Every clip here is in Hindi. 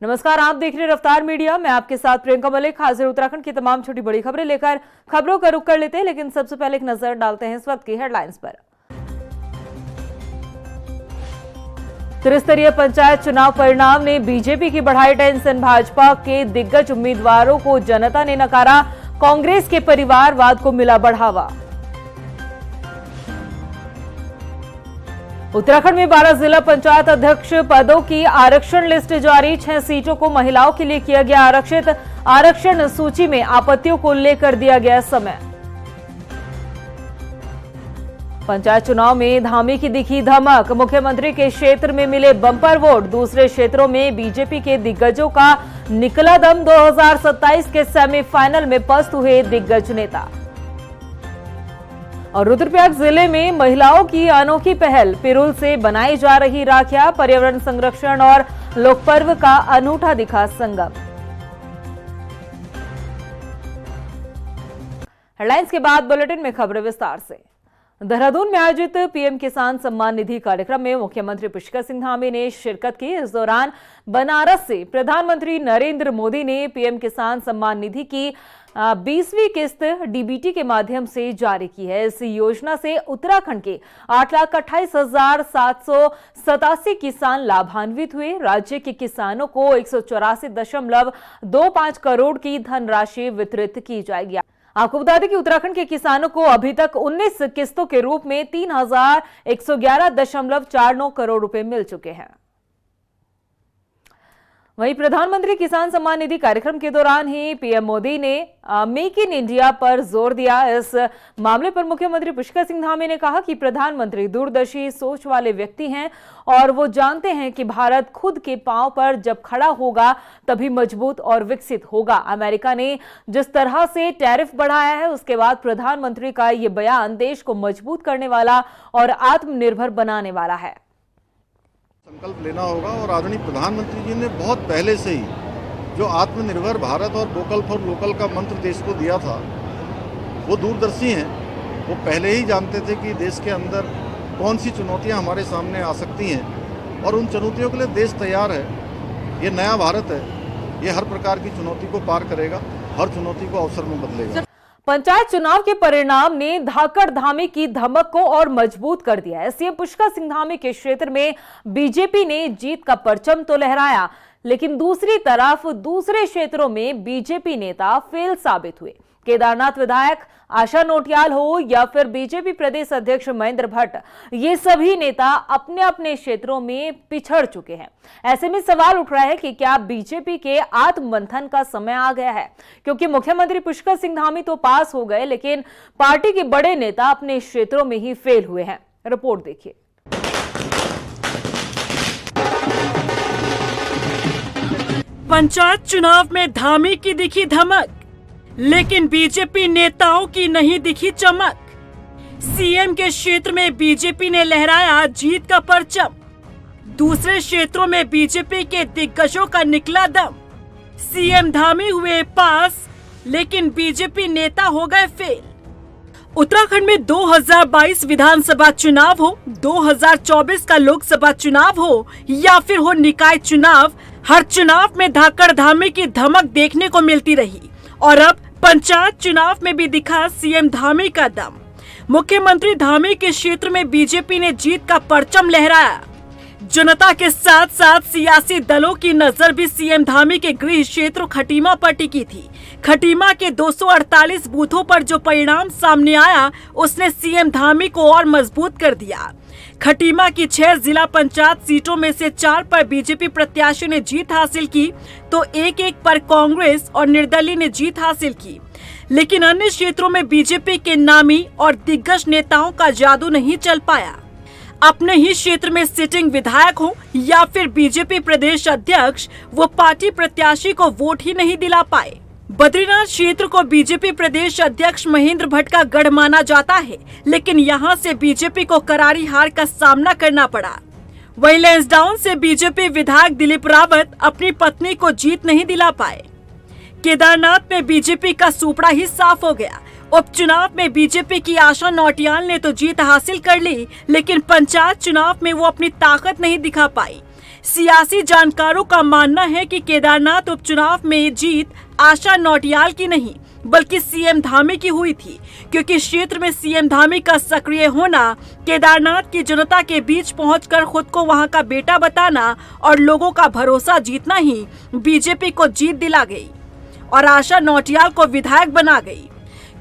नमस्कार, आप देख रहे हैं रफ्तार मीडिया। मैं आपके साथ प्रियंका मलिक हाजिर उत्तराखंड की तमाम छोटी बड़ी खबरें लेकर। खबरों का रुख कर लेते हैं, लेकिन सबसे पहले एक नजर डालते हैं इस वक्त की हेडलाइंस पर। त्रिस्तरीय पंचायत चुनाव परिणाम ने बीजेपी की बढ़ाई टेंशन। भाजपा के दिग्गज उम्मीदवारों को जनता ने नकारा। कांग्रेस के परिवारवाद को मिला बढ़ावा। उत्तराखंड में 12 जिला पंचायत अध्यक्ष पदों की आरक्षण लिस्ट जारी। 6 सीटों को महिलाओं के लिए किया गया आरक्षित। आरक्षण सूची में आपत्तियों को लेकर दिया गया समय। पंचायत चुनाव में धामी की दिखी धमक। मुख्यमंत्री के क्षेत्र में मिले बम्पर वोट। दूसरे क्षेत्रों में बीजेपी के दिग्गजों का निकला दम। 2027 के सेमीफाइनल में पस्त हुए दिग्गज नेता। और रुद्रप्रयाग जिले में महिलाओं की अनोखी पहल। पिरूल से बनाई जा रही राखियां। पर्यावरण संरक्षण और लोकपर्व का अनूठा दिखा संगम। हेडलाइंस के बाद बुलेटिन में खबरें विस्तार से। देहरादून में आयोजित पीएम किसान सम्मान निधि कार्यक्रम में मुख्यमंत्री पुष्कर सिंह धामी ने शिरकत की। इस दौरान बनारस से प्रधानमंत्री नरेंद्र मोदी ने पीएम किसान सम्मान निधि की 20वीं किस्त डीबीटी के माध्यम से जारी की है। इस योजना से उत्तराखंड के 8,28,787 किसान लाभान्वित हुए। राज्य के किसानों को 184.25 करोड़ की धनराशि वितरित की जाएगी। आपको बता दें कि उत्तराखंड के किसानों को अभी तक 19 किस्तों के रूप में 3,111.49 करोड़ रुपए मिल चुके हैं। वहीं प्रधानमंत्री किसान सम्मान निधि कार्यक्रम के दौरान ही पीएम मोदी ने मेक इन इंडिया पर जोर दिया। इस मामले पर मुख्यमंत्री पुष्कर सिंह धामी ने कहा कि प्रधानमंत्री दूरदर्शी सोच वाले व्यक्ति हैं और वो जानते हैं कि भारत खुद के पांव पर जब खड़ा होगा तभी मजबूत और विकसित होगा। अमेरिका ने जिस तरह से टैरिफ बढ़ाया है, उसके बाद प्रधानमंत्री का ये बयान देश को मजबूत करने वाला और आत्मनिर्भर बनाने वाला है। संकल्प लेना होगा और आदरणीय प्रधानमंत्री जी ने बहुत पहले से ही जो आत्मनिर्भर भारत और वोकल फॉर लोकल का मंत्र देश को दिया था, वो दूरदर्शी हैं। वो पहले ही जानते थे कि देश के अंदर कौन सी चुनौतियां हमारे सामने आ सकती हैं और उन चुनौतियों के लिए देश तैयार है। ये नया भारत है, ये हर प्रकार की चुनौती को पार करेगा, हर चुनौती को अवसर में बदलेगा। पंचायत चुनाव के परिणाम ने धाकड़ धामी की धमक को और मजबूत कर दिया है। सीएम पुष्कर सिंह धामी के क्षेत्र में बीजेपी ने जीत का परचम तो लहराया, लेकिन दूसरी तरफ दूसरे क्षेत्रों में बीजेपी नेता फेल साबित हुए। केदारनाथ विधायक आशा नोटियाल हो या फिर बीजेपी प्रदेश अध्यक्ष महेंद्र भट्ट, ये सभी नेता अपने अपने क्षेत्रों में पिछड़ चुके हैं। ऐसे में सवाल उठ रहा है कि क्या बीजेपी के आत्ममंथन का समय आ गया है, क्योंकि मुख्यमंत्री पुष्कर सिंह धामी तो पास हो गए, लेकिन पार्टी के बड़े नेता अपने क्षेत्रों में ही फेल हुए हैं। रिपोर्ट देखिए। पंचायत चुनाव में धामी की दिखी धमक, लेकिन बीजेपी नेताओं की नहीं दिखी चमक। सीएम के क्षेत्र में बीजेपी ने लहराया जीत का परचम। दूसरे क्षेत्रों में बीजेपी के दिग्गजों का निकला दम। सीएम धामी हुए पास, लेकिन बीजेपी नेता हो गए फेल। उत्तराखंड में 2022 विधानसभा चुनाव हो, 2024 का लोकसभा चुनाव हो या फिर हो निकाय चुनाव, हर चुनाव में धाकड़ धामी की धमक देखने को मिलती रही और अब पंचायत चुनाव में भी दिखा सीएम धामी का दम। मुख्यमंत्री धामी के क्षेत्र में बीजेपी ने जीत का परचम लहराया। जनता के साथ साथ सियासी दलों की नजर भी सीएम धामी के गृह क्षेत्र खटीमा पर टिकी थी। खटीमा के 248 बूथों पर जो परिणाम सामने आया, उसने सीएम धामी को और मजबूत कर दिया। खटीमा की 6 जिला पंचायत सीटों में से 4 पर बीजेपी प्रत्याशियों ने जीत हासिल की, तो एक पर कांग्रेस और निर्दलीय ने जीत हासिल की। लेकिन अन्य क्षेत्रों में बीजेपी के नामी और दिग्गज नेताओं का जादू नहीं चल पाया। अपने ही क्षेत्र में सिटिंग विधायक हो या फिर बीजेपी प्रदेश अध्यक्ष, वो पार्टी प्रत्याशी को वोट ही नहीं दिला पाए। बद्रीनाथ क्षेत्र को बीजेपी प्रदेश अध्यक्ष महेंद्र भट्ट का गढ़ माना जाता है, लेकिन यहां से बीजेपी को करारी हार का सामना करना पड़ा। वहीं लैंसडाउन से बीजेपी विधायक दिलीप रावत अपनी पत्नी को जीत नहीं दिला पाए। केदारनाथ में बीजेपी का सुपड़ा ही साफ हो गया। उपचुनाव में बीजेपी की आशा नौटियाल ने तो जीत हासिल कर ली, लेकिन पंचायत चुनाव में वो अपनी ताकत नहीं दिखा पाई। सियासी जानकारों का मानना है कि केदारनाथ उपचुनाव में जीत आशा नौटियाल की नहीं बल्कि सीएम धामी की हुई थी, क्योंकि क्षेत्र में सीएम धामी का सक्रिय होना, केदारनाथ की जनता के बीच पहुंचकर खुद को वहां का बेटा बताना और लोगों का भरोसा जीतना ही बीजेपी को जीत दिला गई और आशा नौटियाल को विधायक बना गई।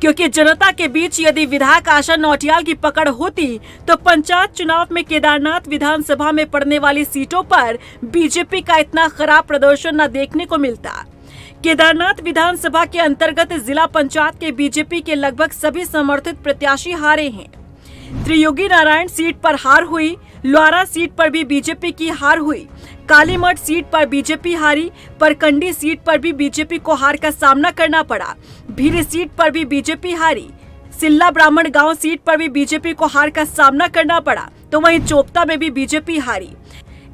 क्योंकि जनता के बीच यदि विधायक आशा नौटियाल की पकड़ होती तो पंचायत चुनाव में केदारनाथ विधानसभा में पड़ने वाली सीटों पर बीजेपी का इतना खराब प्रदर्शन न देखने को मिलता। केदारनाथ विधानसभा के अंतर्गत जिला पंचायत के बीजेपी के लगभग सभी समर्थित प्रत्याशी हारे हैं। त्रियोगी नारायण सीट पर हार हुई, लौरा सीट पर भी बीजेपी की हार हुई, कालीमठ सीट पर बीजेपी हारी, परकंडी सीट पर भी बीजेपी को हार का सामना करना पड़ा, भीरी सीट पर भी बीजेपी हारी, सिल्ला ब्राह्मण गांव सीट पर भी बीजेपी को हार का सामना करना पड़ा, तो वहीं चोपता में भी बीजेपी हारी।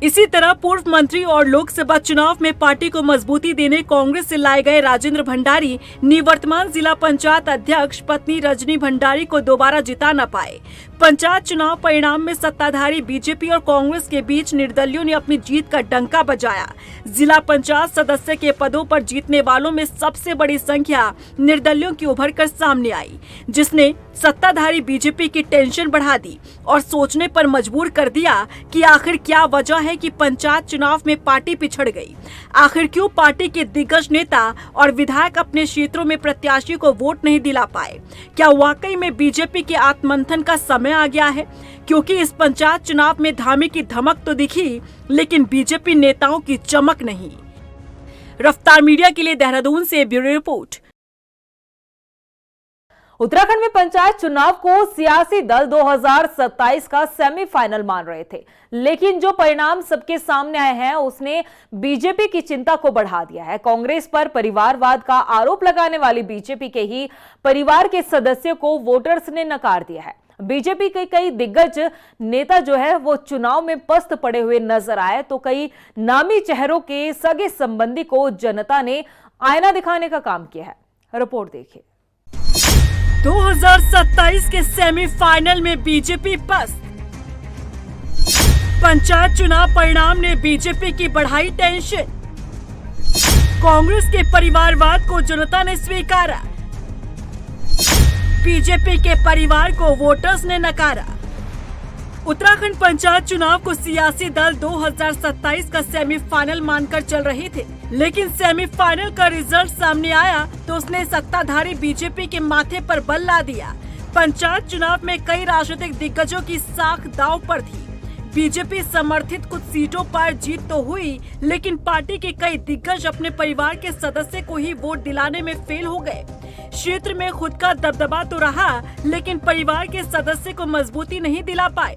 इसी तरह पूर्व मंत्री और लोकसभा चुनाव में पार्टी को मजबूती देने कांग्रेस से लाए गए राजेंद्र भंडारी निवर्तमान जिला पंचायत अध्यक्ष पत्नी रजनी भंडारी को दोबारा जिता न पाए। पंचायत चुनाव परिणाम में सत्ताधारी बीजेपी और कांग्रेस के बीच निर्दलियों ने अपनी जीत का डंका बजाया। जिला पंचायत सदस्य के पदों पर जीतने वालों में सबसे बड़ी संख्या निर्दलियों की उभर कर सामने आई, जिसने सत्ताधारी बीजेपी की टेंशन बढ़ा दी और सोचने पर मजबूर कर दिया कि आखिर क्या वजह है कि पंचायत चुनाव में पार्टी पिछड़ गई। आखिर क्यों पार्टी के दिग्गज नेता और विधायक अपने क्षेत्रों में प्रत्याशी को वोट नहीं दिला पाए। क्या वाकई में बीजेपी के आत्ममंथन का समय आ गया है? क्योंकि इस पंचायत चुनाव में धामी की धमक तो दिखी, लेकिन बीजेपी नेताओं की चमक नहीं। रफ्तार मीडिया के लिए देहरादून से ब्यूरो रिपोर्ट। उत्तराखंड में पंचायत चुनाव को सियासी दल 2027 का सेमीफाइनल मान रहे थे, लेकिन जो परिणाम सबके सामने आए हैं उसने बीजेपी की चिंता को बढ़ा दिया है। कांग्रेस पर परिवारवाद का आरोप लगाने वाली बीजेपी के ही परिवार के सदस्यों को वोटर्स ने नकार दिया है। बीजेपी के कई दिग्गज नेता जो है वो चुनाव में पस्त पड़े हुए नजर आए, तो कई नामी चेहरों के सगे संबंधी को जनता ने आईना दिखाने का काम किया है। रिपोर्ट देखिए। 2027 के सेमीफाइनल में बीजेपी पस्त। पंचायत चुनाव परिणाम ने बीजेपी की बढ़ाई टेंशन। कांग्रेस के परिवारवाद को जनता ने स्वीकारा, बीजेपी के परिवार को वोटर्स ने नकारा। उत्तराखंड पंचायत चुनाव को सियासी दल 2027 का सेमीफाइनल मानकर चल रहे थे, लेकिन सेमीफाइनल का रिजल्ट सामने आया तो उसने सत्ताधारी बीजेपी के माथे पर बल ला दिया। पंचायत चुनाव में कई राजनीतिक दिग्गजों की साख दांव पर थी। बीजेपी समर्थित कुछ सीटों पर जीत तो हुई, लेकिन पार्टी के कई दिग्गज अपने परिवार के सदस्य को ही वोट दिलाने में फेल हो गए। क्षेत्र में खुद का दबदबा तो रहा, लेकिन परिवार के सदस्य को मजबूती नहीं दिला पाए।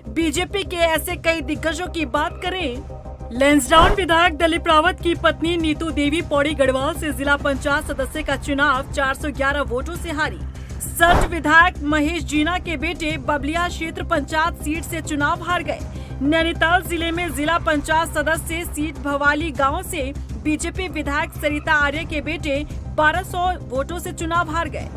बीजेपी के ऐसे कई दिग्गजों की बात करें। लैंसडाउन विधायक दिलीप रावत की पत्नी नीतू देवी पौड़ी गढ़वाल से जिला पंचायत सदस्य का चुनाव 411 वोटों से हारी। सट विधायक महेश जीना के बेटे बबलिया क्षेत्र पंचायत सीट से चुनाव हार गए। नैनीताल जिले में जिला पंचायत सदस्य सीट भवाली गांव से बीजेपी विधायक सरिता आर्य के बेटे 1200 वोटों से चुनाव हार गए।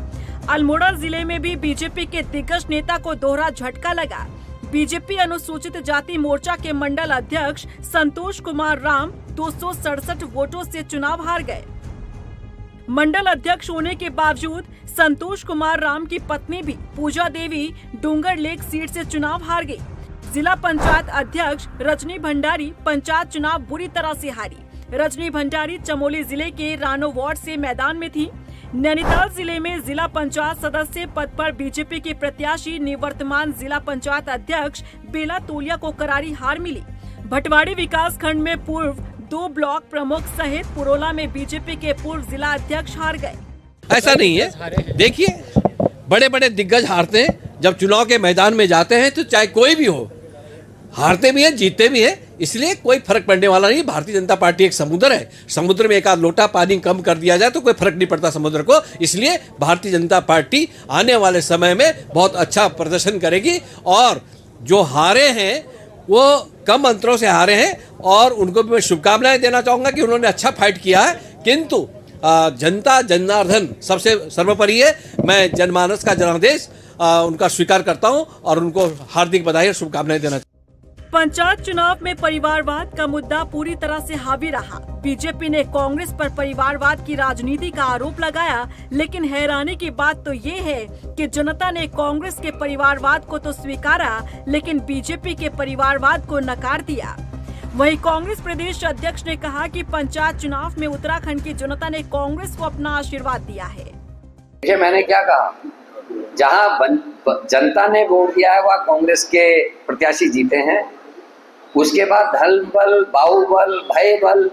अल्मोड़ा जिले में भी बीजेपी के दिग्गज नेता को दोहरा झटका लगा। बीजेपी अनुसूचित जाति मोर्चा के मंडल अध्यक्ष संतोष कुमार राम 267 वोटों से चुनाव हार गए। मंडल अध्यक्ष होने के बावजूद संतोष कुमार राम की पत्नी भी पूजा देवी डूंगर लेक सीट से चुनाव हार गई। जिला पंचायत अध्यक्ष रजनी भंडारी पंचायत चुनाव बुरी तरह से हारी। रजनी भंडारी चमोली जिले के रानो वार्ड से मैदान में थी। नैनीताल जिले में जिला पंचायत सदस्य पद पर बीजेपी के प्रत्याशी निवर्तमान जिला पंचायत अध्यक्ष बेला तोलिया को करारी हार मिली। भटवाड़ी विकास खंड में पूर्व 2 ब्लॉक प्रमुख सहित पुरोला में बीजेपी के पूर्व जिला अध्यक्ष हार गए। ऐसा नहीं है, देखिए बड़े बड़े दिग्गज हारते हैं। जब चुनाव के मैदान में जाते हैं तो चाहे कोई भी हो, हारते भी हैं जीतते भी हैं, इसलिए कोई फर्क पड़ने वाला नहीं। भारतीय जनता पार्टी एक समुद्र है, समुद्र में एक आध लोटा पानी कम कर दिया जाए तो कोई फर्क नहीं पड़ता समुद्र को। इसलिए भारतीय जनता पार्टी आने वाले समय में बहुत अच्छा प्रदर्शन करेगी और जो हारे हैं वो कम अंतरों से हारे हैं और उनको भी मैं शुभकामनाएं देना चाहूंगा कि उन्होंने अच्छा फाइट किया है। किंतु जनता जनार्दन सबसे सर्वोपरि है। मैं जनमानस का जनादेश उनका स्वीकार करता हूं और उनको हार्दिक बधाई और शुभकामनाएं देना चाहूंगा। पंचायत चुनाव में परिवारवाद का मुद्दा पूरी तरह से हावी रहा। बीजेपी ने कांग्रेस पर परिवारवाद की राजनीति का आरोप लगाया, लेकिन हैरानी की बात तो ये है कि जनता ने कांग्रेस के परिवारवाद को तो स्वीकारा, लेकिन बीजेपी के परिवारवाद को नकार दिया। वहीं कांग्रेस प्रदेश अध्यक्ष ने कहा कि पंचायत चुनाव में उत्तराखंड की जनता ने कांग्रेस को अपना आशीर्वाद दिया है। देखिए, मैंने क्या कहा, जहां जनता ने वोट दिया है वह कांग्रेस के प्रत्याशी जीते हैं। उसके बाद धन बल, बाहुबल, भय बल,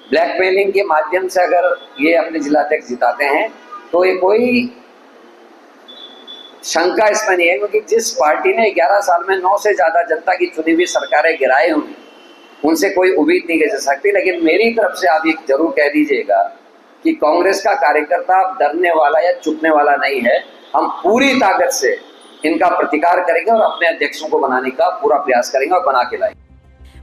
ब्लैकमेलिंग के माध्यम से अगर ये अपने जिलाध्यक्ष जिताते हैं तो ये कोई शंका इसमें नहीं है, क्योंकि जिस पार्टी ने 11 साल में 9 से ज्यादा जनता की चुनी हुई सरकारें गिराई हुई, उनसे कोई उम्मीद नहीं कर सकती। लेकिन मेरी तरफ से आप ये जरूर कह दीजिएगा कि कांग्रेस का कार्यकर्ता डरने वाला या चुपने वाला नहीं है। हम पूरी ताकत से इनका प्रतिकार करेंगे और अपने अध्यक्षों को बनाने का पूरा प्रयास करेंगे और बना के लाएंगे।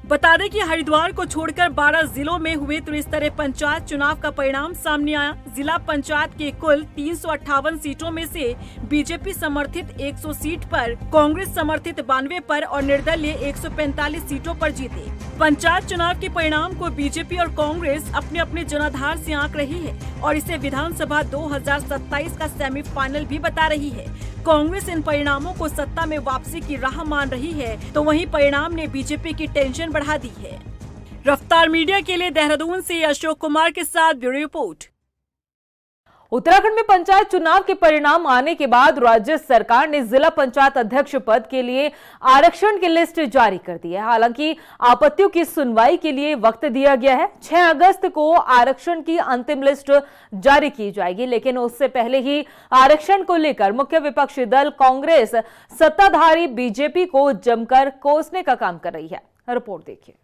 बता दें कि हरिद्वार को छोड़कर 12 जिलों में हुए त्रिस्तरीय पंचायत चुनाव का परिणाम सामने आया। जिला पंचायत के कुल 358 सीटों में से बीजेपी समर्थित 100 सीट पर, कांग्रेस समर्थित 92 पर और निर्दलीय 145 सीटों पर जीते। पंचायत चुनाव के परिणाम को बीजेपी और कांग्रेस अपने अपने जनाधार से आंक रही है और इसे विधानसभा 2027 का सेमीफाइनल भी बता रही है। कांग्रेस इन परिणामों को सत्ता में वापसी की राह मान रही है, तो वहीं परिणाम ने बीजेपी की टेंशन बढ़ा दी है। रफ्तार मीडिया के लिए देहरादून से अशोक कुमार के साथ ब्यूरो रिपोर्ट। उत्तराखंड में पंचायत चुनाव के परिणाम आने के बाद राज्य सरकार ने जिला पंचायत अध्यक्ष पद के लिए आरक्षण की लिस्ट जारी कर दी है। हालांकि आपत्तियों की सुनवाई के लिए वक्त दिया गया है। 6 अगस्त को आरक्षण की अंतिम लिस्ट जारी की जाएगी, लेकिन उससे पहले ही आरक्षण को लेकर मुख्य विपक्षी दल कांग्रेस सत्ताधारी बीजेपी को जमकर कोसने का काम कर रही है। रिपोर्ट देखिए।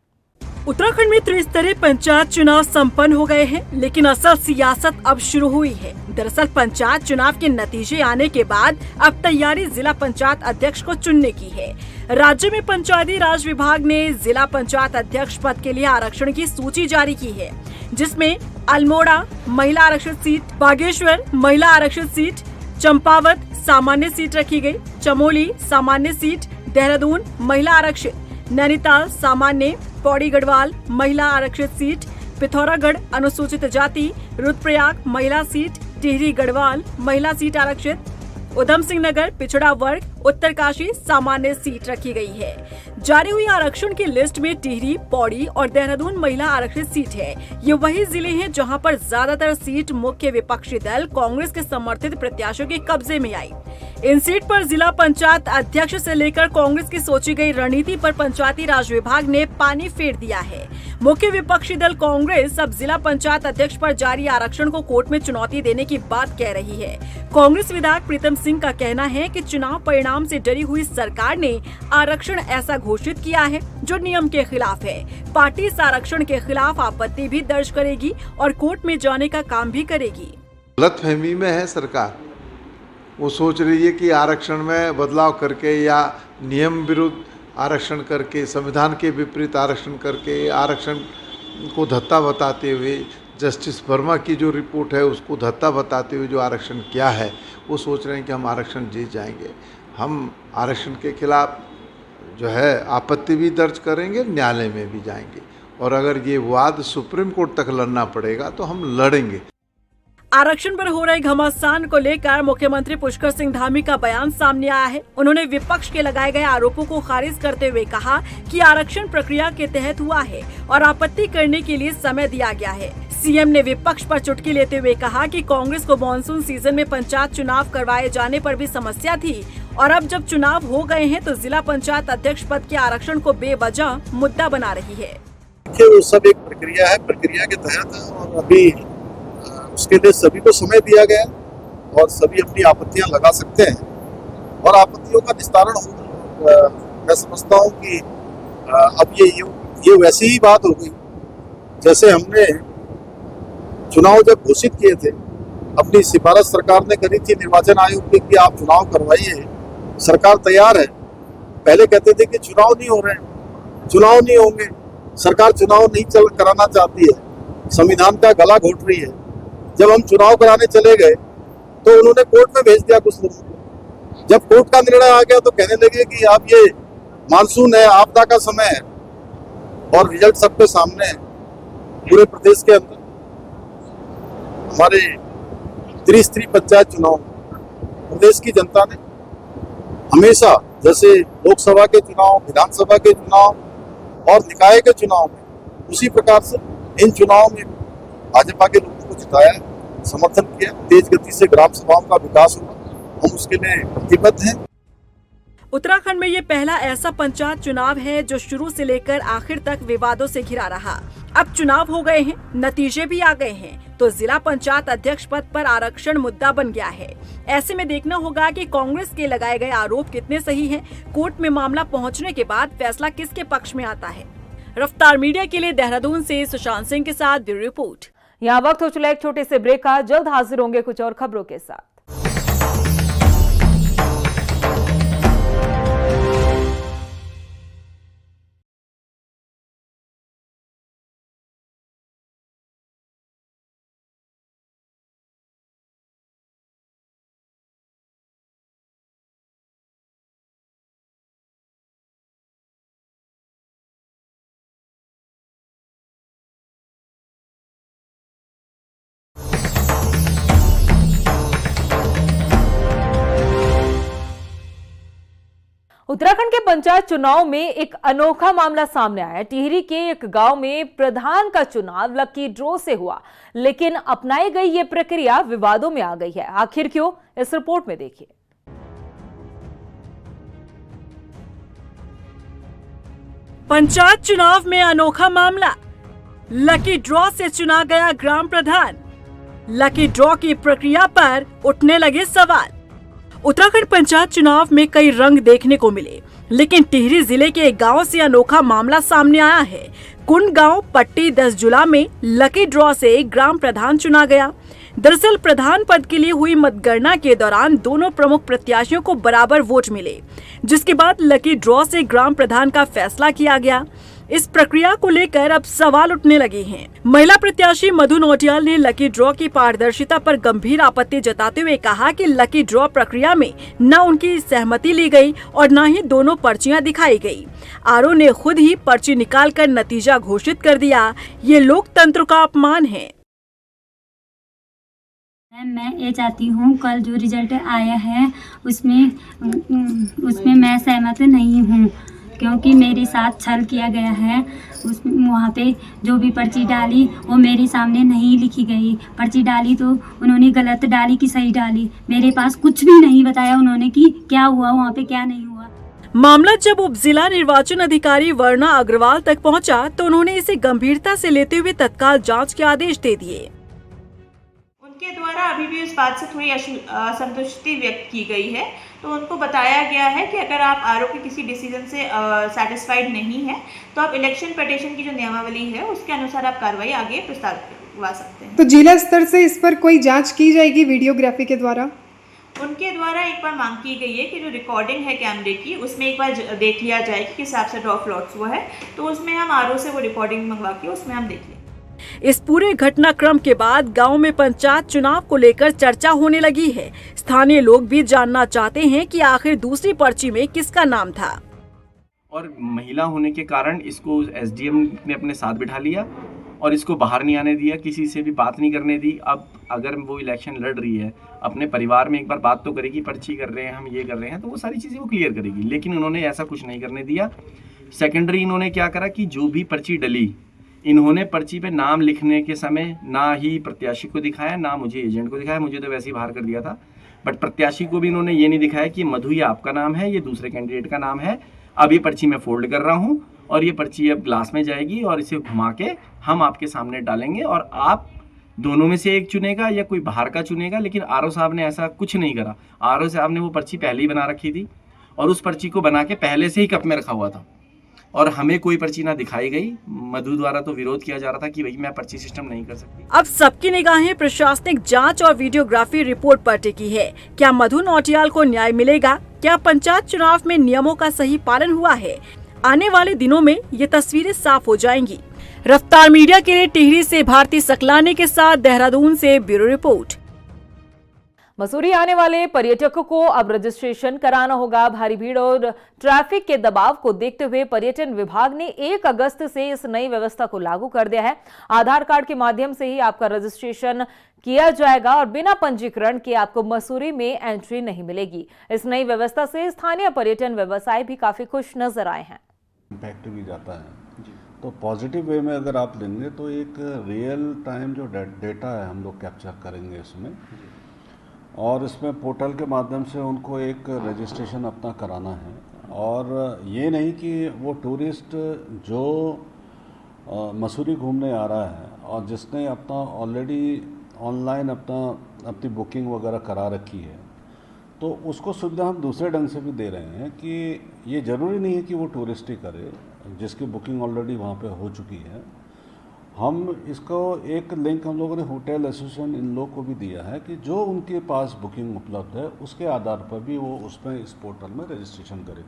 उत्तराखंड में त्रिस्तरीय पंचायत चुनाव संपन्न हो गए हैं, लेकिन असल सियासत अब शुरू हुई है। दरअसल पंचायत चुनाव के नतीजे आने के बाद अब तैयारी जिला पंचायत अध्यक्ष को चुनने की है। राज्य में पंचायती राज विभाग ने जिला पंचायत अध्यक्ष पद के लिए आरक्षण की सूची जारी की है, जिसमें अल्मोड़ा महिला आरक्षित सीट, बागेश्वर महिला आरक्षित सीट, चंपावत सामान्य सीट रखी गयी, चमोली सामान्य सीट, देहरादून महिला आरक्षित, नैनीताल सामान्य, पौड़ी गढ़वाल महिला आरक्षित सीट, पिथौरागढ़ अनुसूचित जाति, रुद्रप्रयाग महिला सीट, टिहरी गढ़वाल महिला सीट आरक्षित, उधम सिंह नगर पिछड़ा वर्ग, उत्तरकाशी सामान्य सीट रखी गई है। जारी हुई आरक्षण की लिस्ट में टिहरी, पौड़ी और देहरादून महिला आरक्षित सीट है। ये वही जिले हैं जहां पर ज्यादातर सीट मुख्य विपक्षी दल कांग्रेस के समर्थित प्रत्याशियों के कब्जे में आई। इन सीट पर जिला पंचायत अध्यक्ष से लेकर कांग्रेस की सोची गई रणनीति पर पंचायती राज विभाग ने पानी फेर दिया है। मुख्य विपक्षी दल कांग्रेस अब जिला पंचायत अध्यक्ष पर जारी आरक्षण को कोर्ट में चुनौती देने की बात कह रही है। कांग्रेस विधायक प्रीतम सिंह का कहना है कि चुनाव परिणाम से डरी हुई सरकार ने आरक्षण ऐसा घोषित किया है जो नियम के खिलाफ है। पार्टी इस आरक्षण के खिलाफ आपत्ति भी दर्ज करेगी और कोर्ट में जाने का काम भी करेगी। गलतफहमी में है सरकार, वो सोच रही है कि आरक्षण में बदलाव करके या नियम विरुद्ध आरक्षण करके, संविधान के विपरीत आरक्षण करके, आरक्षण को धत्ता बताते हुए, जस्टिस वर्मा की जो रिपोर्ट है उसको धत्ता बताते हुए जो आरक्षण किया है, वो सोच रहे हैं कि हम आरक्षण जीत जाएंगे। हम आरक्षण के खिलाफ जो है आपत्ति भी दर्ज करेंगे, न्यायालय में भी जाएंगे और अगर ये वाद सुप्रीम कोर्ट तक लड़ना पड़ेगा तो हम लड़ेंगे। आरक्षण पर हो रहे घमासान को लेकर मुख्यमंत्री पुष्कर सिंह धामी का बयान सामने आया है। उन्होंने विपक्ष के लगाए गए आरोपों को खारिज करते हुए कहा कि आरक्षण प्रक्रिया के तहत हुआ है और आपत्ति करने के लिए समय दिया गया है। सीएम ने विपक्ष पर चुटकी लेते हुए कहा कि कांग्रेस को मानसून सीजन में पंचायत चुनाव करवाए जाने पर भी समस्या थी और अब जब चुनाव हो गए हैं तो जिला पंचायत अध्यक्ष पद के आरक्षण को बेवजह मुद्दा बना रही है। वो सब एक प्रक्रिया है, प्रक्रिया के तहत है और अभी उसके लिए सभी को समय दिया गया और सभी अपनी आपत्तियां लगा सकते हैं और आपत्तियों का निस्तारण होगा। मैं समझता हूँ कि अब ये वैसी ही बात हो गई जैसे हमने चुनाव जब घोषित किए थे, अपनी सिफारिश सरकार ने करी थी निर्वाचन आयोग की कि आप चुनाव करवाइए, सरकार तैयार है। पहले कहते थे कि चुनाव नहीं हो रहे हैं, चुनाव नहीं होंगे, सरकार चुनाव नहीं कराना चाहती है, संविधान का गला घोट रही है। जब हम चुनाव कराने चले गए तो उन्होंने कोर्ट में भेज दिया कुछ लोगों को। जब कोर्ट का निर्णय आ गया तो कहने लगे कि आप ये मानसून है, आपदा का समय है और रिजल्ट सबके सामने है। पूरे प्रदेश के अंदर हमारे त्रिस्तरीय पंचायत चुनाव प्रदेश की जनता ने हमेशा, जैसे लोकसभा के चुनाव, विधानसभा के चुनाव और निकाय के चुनाव में, उसी प्रकार से इन चुनाव में भाजपा के लोगों को जिताया, समर्थन किया। तेज गति से ग्राम सभाओं का विकास हुआ, हम उसके लिए प्रतिबद्ध हैं। उत्तराखंड में ये पहला ऐसा पंचायत चुनाव है जो शुरू से लेकर आखिर तक विवादों से घिरा रहा। अब चुनाव हो गए हैं, नतीजे भी आ गए हैं, तो जिला पंचायत अध्यक्ष पद पर आरक्षण मुद्दा बन गया है। ऐसे में देखना होगा कि कांग्रेस के लगाए गए आरोप कितने सही हैं। कोर्ट में मामला पहुंचने के बाद फैसला किसके पक्ष में आता है। रफ्तार मीडिया के लिए देहरादून से सुशांत सिंह के साथ ब्यूरो रिपोर्ट। यहाँ वक्त हो चला एक छोटे से ब्रेक का, जल्द हाजिर होंगे कुछ और खबरों के साथ। उत्तराखंड के पंचायत चुनाव में एक अनोखा मामला सामने आया। टिहरी के एक गांव में प्रधान का चुनाव लकी ड्रॉ से हुआ, लेकिन अपनाई गई ये प्रक्रिया विवादों में आ गई है। आखिर क्यों, इस रिपोर्ट में देखिए। पंचायत चुनाव में अनोखा मामला, लकी ड्रॉ से चुना गया ग्राम प्रधान। लकी ड्रॉ की प्रक्रिया पर उठने लगे सवाल। उत्तराखंड पंचायत चुनाव में कई रंग देखने को मिले, लेकिन टिहरी जिले के एक गांव से अनोखा मामला सामने आया है। कुंड गांव पट्टी 10 जुला में लकी ड्रॉ से ग्राम प्रधान चुना गया। दरअसल प्रधान पद के लिए हुई मतगणना के दौरान दोनों प्रमुख प्रत्याशियों को बराबर वोट मिले, जिसके बाद लकी ड्रॉ से ग्राम प्रधान का फैसला किया गया। इस प्रक्रिया को लेकर अब सवाल उठने लगे हैं। महिला प्रत्याशी मधु नौटियाल ने लकी ड्रॉ की पारदर्शिता पर गंभीर आपत्ति जताते हुए कहा कि लकी ड्रॉ प्रक्रिया में न उनकी सहमति ली गई और न ही दोनों पर्चियां दिखाई गई। आरओ ने खुद ही पर्ची निकालकर नतीजा घोषित कर दिया। ये लोकतंत्र का अपमान है। मैं ये चाहती हूँ कल जो रिजल्ट आया है उसमें मैं सहमत नहीं हूँ, क्योंकि मेरे साथ छल किया गया है। उसमें वहाँ पे जो भी पर्ची डाली वो मेरे सामने नहीं लिखी गई। पर्ची डाली तो उन्होंने गलत डाली कि सही डाली, मेरे पास कुछ भी नहीं बताया उन्होंने कि क्या हुआ वहाँ पे क्या नहीं हुआ। मामला जब उप जिला निर्वाचन अधिकारी वर्णा अग्रवाल तक पहुँचा तो उन्होंने इसे गंभीरता से लेते हुए तत्काल जाँच के आदेश दे दिए। उनके द्वारा अभी भी इस बात से थोड़ी असंतुष्टि व्यक्त की गई है, तो उनको बताया गया है कि अगर आप आरओ के किसी डिसीजन से सेटिस्फाइड नहीं है तो आप इलेक्शन पिटीशन की जो नियमावली है उसके अनुसार आप कार्रवाई आगे प्रस्ताव सकते हैं। तो जिला स्तर से इस पर कोई जांच की जाएगी वीडियोग्राफी के द्वारा? उनके द्वारा एक बार मांग की गई है कि जो रिकॉर्डिंग है कैमरे की उसमें एक बार देख लिया जाए कि किस हिसाब से ड्रॉ फ्लॉट्स हुआ है, तो उसमें हम आरओ से वो रिकॉर्डिंग मंगवा के उसमें हम देख लें। इस पूरे घटनाक्रम के बाद गांव में पंचायत चुनाव को लेकर चर्चा होने लगी है। स्थानीय लोग भी जानना चाहते हैं कि आखिर दूसरी पर्ची में किसका नाम था। और महिला होने के कारण इसको एसडीएम ने अपने साथ बिठा लिया और इसको बाहर नहीं आने दिया, किसी से भी बात नहीं करने दी। अब अगर वो इलेक्शन लड़ रही है, अपने परिवार में एक बार बात तो करेगी, पर्ची कर रहे हैं हम, ये कर रहे हैं, तो वो सारी चीज़ें वो क्लियर करेगी। लेकिन उन्होंने ऐसा कुछ नहीं करने दिया। सेकेंडरी इन्होंने क्या करा कि जो भी पर्ची डली, इन्होंने पर्ची पे नाम लिखने के समय ना ही प्रत्याशी को दिखाया, ना मुझे एजेंट को दिखाया। मुझे तो वैसे ही बाहर कर दिया था, बट प्रत्याशी को भी इन्होंने ये नहीं दिखाया कि मधु ये आपका नाम है, ये दूसरे कैंडिडेट का नाम है। अब ये पर्ची मैं फोल्ड कर रहा हूँ और ये पर्ची अब ग्लास में जाएगी और इसे घुमा के हम आपके सामने डालेंगे और आप दोनों में से एक चुनेगा या कोई बाहर का चुनेगा। लेकिन आरओ साहब ने ऐसा कुछ नहीं करा। आरओ साहब ने वो पर्ची पहले ही बना रखी थी और उस पर्ची को बना के पहले से ही कप में रखा हुआ था और हमें कोई पर्ची ना दिखाई गई। मधु द्वारा तो विरोध किया जा रहा था कि भाई मैं पर्ची सिस्टम नहीं कर सकती। अब सबकी निगाहें प्रशासनिक जांच और वीडियोग्राफी रिपोर्ट पर टिकी है। क्या मधु नौटियाल को न्याय मिलेगा? क्या पंचायत चुनाव में नियमों का सही पालन हुआ है? आने वाले दिनों में ये तस्वीरें साफ हो जाएंगी। रफ्तार मीडिया के लिए टिहरी से भारती सकलानी के साथ देहरादून से ब्यूरो रिपोर्ट। मसूरी आने वाले पर्यटकों को अब रजिस्ट्रेशन कराना होगा। भारी भीड़ और ट्रैफिक के दबाव को देखते हुए पर्यटन विभाग ने 1 अगस्त से इस नई व्यवस्था को लागू कर दिया है। आधार कार्ड के माध्यम से ही आपका रजिस्ट्रेशन किया जाएगा और बिना पंजीकरण के आपको मसूरी में एंट्री नहीं मिलेगी। इस नई व्यवस्था से स्थानीय पर्यटन व्यवसाय भी काफी खुश नजर आए हैं। इम्पैक्ट भी जाता है तो पॉजिटिव वे में अगर आप लेंगे तो एक रियल टाइम जो डेटा है हम लोग कैप्चर करेंगे इसमें, और इसमें पोर्टल के माध्यम से उनको एक रजिस्ट्रेशन अपना कराना है। और ये नहीं कि वो टूरिस्ट जो मसूरी घूमने आ रहा है और जिसने अपना ऑलरेडी ऑनलाइन अपनी बुकिंग वगैरह करा रखी है तो उसको सुविधा हम दूसरे ढंग से भी दे रहे हैं कि ये ज़रूरी नहीं है कि वो टूरिस्ट ही करे, जिसकी बुकिंग ऑलरेडी वहाँ पे हो चुकी है। हम इसको एक लिंक हम लोगों ने होटल एसोसिएशन इन लोग को भी दिया है कि जो उनके पास बुकिंग उपलब्ध है उसके आधार पर भी वो उसमें इस पोर्टल में रजिस्ट्रेशन करें।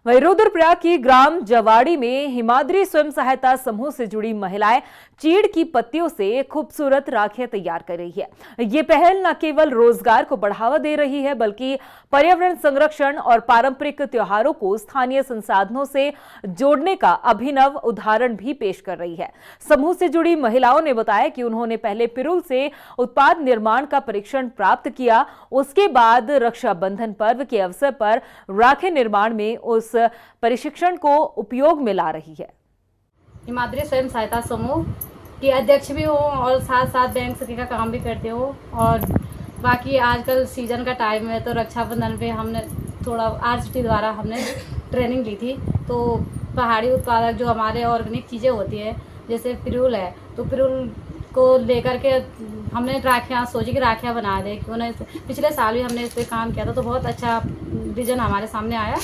वहीं रुद्रप्रयाग की ग्राम जवाड़ी में हिमाद्री स्वयं सहायता समूह से जुड़ी महिलाएं चीड़ की पत्तियों से खूबसूरत राखियां तैयार कर रही है। ये पहल न केवल रोजगार को बढ़ावा दे रही है बल्कि पर्यावरण संरक्षण और पारंपरिक त्योहारों को स्थानीय संसाधनों से जोड़ने का अभिनव उदाहरण भी पेश कर रही है। समूह से जुड़ी महिलाओं ने बताया कि उन्होंने पहले पिरूल से उत्पाद निर्माण का परीक्षण प्राप्त किया, उसके बाद रक्षाबंधन पर्व के अवसर पर राखी निर्माण में उस प्रशिक्षण को उपयोग में ला रही है। हिमाद्री स्वयं सहायता समूह की अध्यक्ष भी हो और साथ साथ बैंक सखी का काम भी करते हो। और बाकी आजकल सीजन का टाइम है तो रक्षाबंधन पे हमने थोड़ा RCT द्वारा हमने ट्रेनिंग ली थी। तो पहाड़ी उत्पादक जो हमारे ऑर्गेनिक चीज़ें होती है जैसे पिरूल है तो पिरूल को लेकर के हमने राखियाँ सोची कि राखियाँ बना दें। क्यों ना पिछले साल भी हमने इस पर काम किया था तो बहुत अच्छा विजन हमारे सामने आया,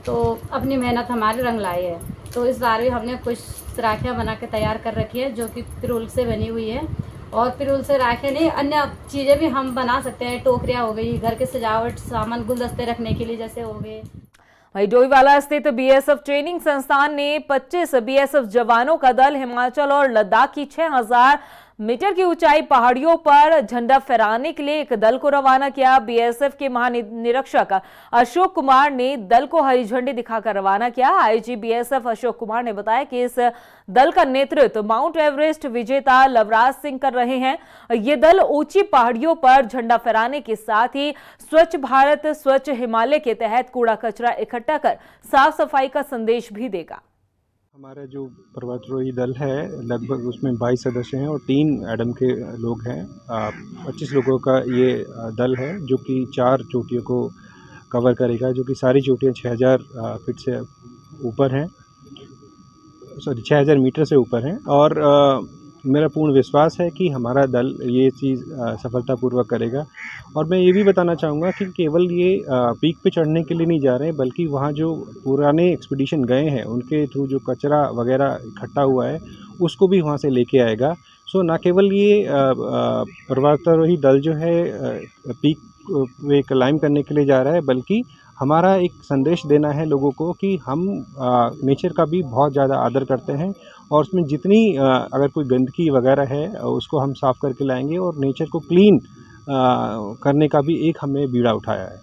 तो अपनी मेहनत हमारी रंग लाई है। तो इस बार भी हमने कुछ राखियाँ बना के तैयार कर रखी है जो कि पिरूल से बनी हुई है। और पिरूल से राखियाँ नहीं अन्य चीज़ें भी हम बना सकते हैं। टोकरियाँ हो गई, घर के सजावट सामान, गुलदस्ते रखने के लिए जैसे हो गए। वहीं डोईवाला स्थित BSF ट्रेनिंग संस्थान ने 25 BSF जवानों का दल हिमाचल और लद्दाख की 6000 मीटर की ऊंचाई पहाड़ियों पर झंडा फहराने के लिए एक दल को रवाना किया। BSF के महानिरीक्षक अशोक कुमार ने दल को हरी झंडी दिखाकर रवाना किया। IG BSF अशोक कुमार ने बताया कि इस दल का नेतृत्व माउंट एवरेस्ट विजेता लवराज सिंह कर रहे हैं। ये दल ऊंची पहाड़ियों पर झंडा फहराने के साथ ही स्वच्छ भारत स्वच्छ हिमालय के तहत कूड़ा कचरा इकट्ठा कर साफ सफाई का संदेश भी देगा। हमारा जो पर्वतारोही दल है लगभग उसमें 22 सदस्य हैं और 3 एडम के लोग हैं। 25 लोगों का ये दल है जो कि 4 चोटियों को कवर करेगा, जो कि सारी चोटियाँ 6000 फीट से ऊपर हैं, 6000 मीटर से ऊपर हैं। और मेरा पूर्ण विश्वास है कि हमारा दल ये चीज़ सफलतापूर्वक करेगा। और मैं ये भी बताना चाहूँगा कि केवल ये पीक पे चढ़ने के लिए नहीं जा रहे हैं बल्कि वहाँ जो पुराने एक्सपीडिशन गए हैं उनके थ्रू जो कचरा वगैरह इकट्ठा हुआ है उसको भी वहाँ से लेके आएगा। सो ना केवल ये पर्वतारोही दल जो है पीक पे क्लाइम करने के लिए जा रहा है बल्कि हमारा एक संदेश देना है लोगों को कि हम नेचर का भी बहुत ज़्यादा आदर करते हैं और उसमें जितनी अगर कोई गंदगी वगैरह है उसको हम साफ़ करके लाएंगे और नेचर को क्लीन करने का भी एक हमने बीड़ा उठाया है।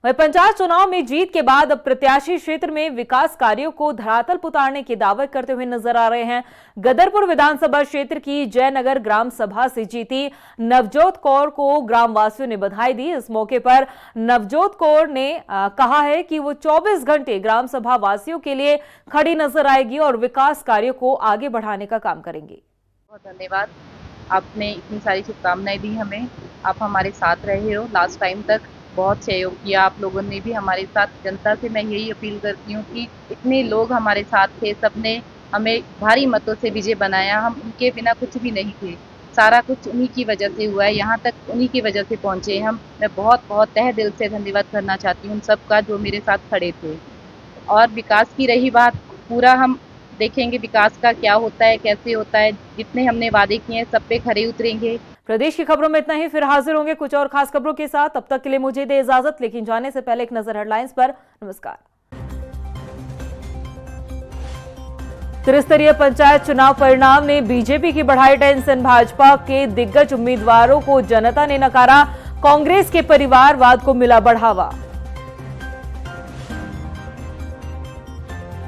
वहीं पंचायत चुनाव में जीत के बाद अब प्रत्याशी क्षेत्र में विकास कार्यों को धरातल पर उतारने के दावे करते हुए नजर आ रहे हैं। गदरपुर विधानसभा क्षेत्र की जयनगर ग्राम सभा से जीती नवजोत कौर को ग्रामवासियों ने बधाई दी। इस मौके पर नवजोत कौर ने कहा है कि वो 24 घंटे ग्राम सभा वासियों के लिए खड़ी नजर आएगी और विकास कार्यों को आगे बढ़ाने का काम करेंगी। बहुत धन्यवाद, आपने इतनी सारी शुभकामनाएं दी हमें, आप हमारे साथ रहे हो लास्ट टाइम तक, बहुत सहयोग किया आप लोगों ने भी हमारे साथ। जनता से मैं यही अपील करती हूँ कि इतने लोग हमारे साथ थे, सबने हमें भारी मतों से विजय बनाया। हम उनके बिना कुछ भी नहीं थे, सारा कुछ उन्हीं की वजह से हुआ है, यहाँ तक उन्हीं की वजह से पहुँचे हम। मैं बहुत बहुत तहे दिल से धन्यवाद करना चाहती हूँ उन सबका जो मेरे साथ खड़े थे। और विकास की रही बात, पूरा हम देखेंगे विकास का क्या होता है, कैसे होता है। जितने हमने वादे किए हैं सब पे खरे उतरेंगे। प्रदेश की खबरों में इतना ही, फिर हाजिर होंगे कुछ और खास खबरों के साथ। तब तक के लिए मुझे दे इजाजत, लेकिन जाने से पहले एक नजर हेडलाइंस पर। नमस्कार। त्रिस्तरीय पंचायत चुनाव परिणाम ने बीजेपी की बढ़ाई टेंशन। भाजपा के दिग्गज उम्मीदवारों को जनता ने नकारा। कांग्रेस के परिवारवाद को मिला बढ़ावा।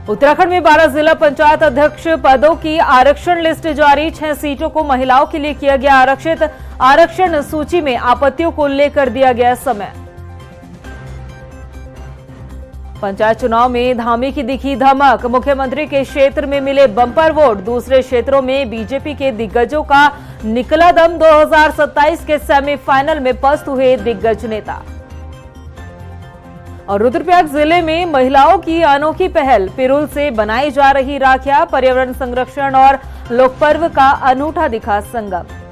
उत्तराखंड में 12 जिला पंचायत अध्यक्ष पदों की आरक्षण लिस्ट जारी। 6 सीटों को महिलाओं के लिए किया गया आरक्षित। आरक्षण सूची में आपत्तियों को लेकर दिया गया समय। पंचायत चुनाव में धामी की दिखी धमक। मुख्यमंत्री के क्षेत्र में मिले बम्पर वोट। दूसरे क्षेत्रों में बीजेपी के दिग्गजों का निकला दम। 2027 के सेमीफाइनल में पस्त हुए दिग्गज नेता। और रुद्रप्रयाग जिले में महिलाओं की अनोखी पहल। पिरूल से बनाई जा रही राखियां। पर्यावरण संरक्षण और लोकपर्व का अनूठा दिखा संगम।